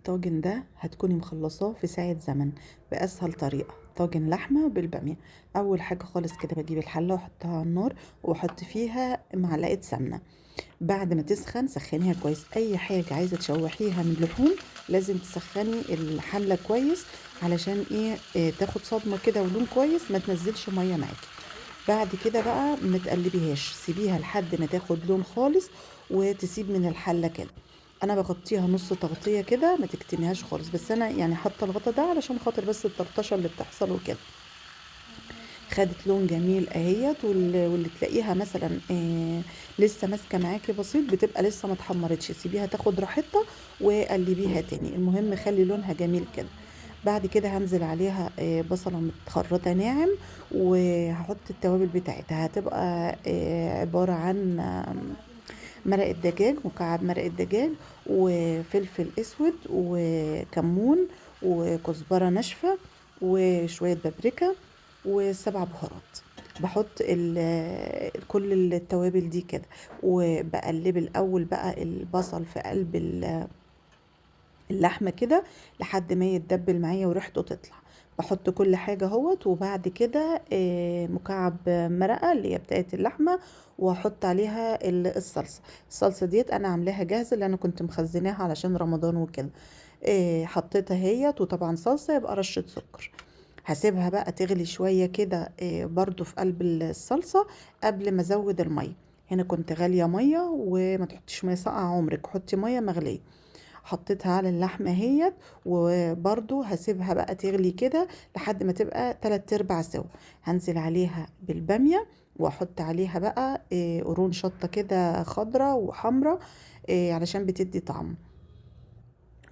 الطاجن ده هتكوني مخلصاه في ساعة زمن بأسهل طريقة. طاجن لحمة بالبامية. أول حاجة خالص كده بجيب الحلة وأحطها على النار وأحط فيها معلقة سمنة. بعد ما تسخن سخنيها كويس. أي حاجة عايزة تشوحيها من لحوم لازم تسخني الحلة كويس علشان تاخد صدمة كده ولون كويس، ما تنزلش مية معاكي. بعد كده بقى ما تقلبيهاش، سيبيها لحد ما تاخد لون خالص وتسيب من الحله كده. انا بغطيها نص تغطيه كده، ما تكتميهاش خالص، بس انا يعني حاطه الغطا ده علشان خاطر بس الطرطشه اللي بتحصل وكده. خدت لون جميل اهيت، واللي تلاقيها مثلا لسه ماسكه معاكي بسيط بتبقى لسه ما اتحمرتش، سيبيها تاخد راحتها وقلبيها تاني. المهم خلي لونها جميل كده. بعد كده هنزل عليها بصله متخرطه ناعم، وهحط التوابل بتاعتها. هتبقى عباره عن مرقه دجاج، مكعب مرقه دجاج، وفلفل اسود، وكمون، وكزبره ناشفه، وشويه بابريكا، وسبع بهارات. بحط كل التوابل دي كده، وبقلب الاول بقى البصل في قلب اللحمه كده لحد ما يتدبل معايا وريحته تطلع. بحط كل حاجه اهوت، وبعد كده مكعب مرقه اللي هي بتاعت اللحمه، واحط عليها الصلصه. الصلصه ديت انا عاملاها جاهزه، اللي انا كنت مخزناها علشان رمضان وكده. حطيتها هيت، وطبعا صلصه يبقى رشه سكر. هسيبها بقى تغلي شوية كده برضو في قلب الصلصة قبل ما ازود المية. هنا كنت غالية مية، وما تحطيش مية ساقعة عمرك، حطي مية مغلية. حطيتها على اللحمة هي، وبرضو هسيبها بقى تغلي كده لحد ما تبقى 3/4 سوا. هنزل عليها بالبامية، واحط عليها بقى قرون شطة كده خضرة وحمرة علشان بتدي طعم.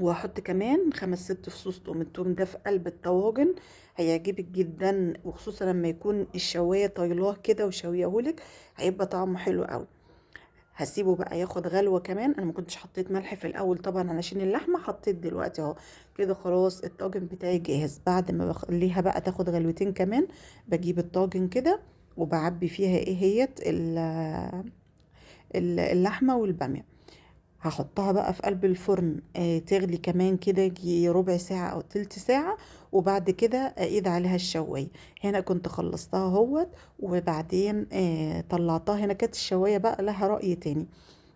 واحط كمان 5 6 فصوص توم. التوم ده في قلب الطواجن هيعجبك جدا، وخصوصا لما يكون الشوايه طايلاه كده وشويهولك، هيبقى طعمه حلو قوي. هسيبه بقى ياخد غلوه كمان. انا ما كنتش حطيت ملح في الاول طبعا علشان اللحمه، حطيت دلوقتي اهو. كده خلاص الطاجن بتاعي جاهز. بعد ما بخليها بقى تاخد غلوتين كمان، بجيب الطاجن كده وبعبي فيها اللحمه والباميه. هحطها بقى في قلب الفرن تغلي كمان كده يجي ربع ساعة او تلت ساعة، وبعد كده اقيد عليها الشواية. هنا كنت خلصتها اهوت، وبعدين طلعتها. هنا كانت الشواية بقى لها رأي تاني.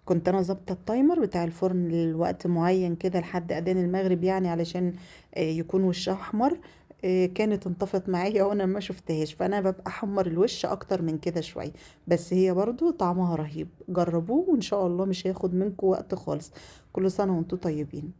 كنت انا ظابطه التايمر بتاع الفرن لوقت معين كده لحد اذان المغرب، يعني علشان يكون وشها احمر. كانت انطفت معايا وانا ما شفتهاش، فانا ببقى احمر الوش اكتر من كده شويه. بس هي برضو طعمها رهيب، جربوه وان شاء الله مش هياخد منكم وقت خالص. كل سنه وانتم طيبين.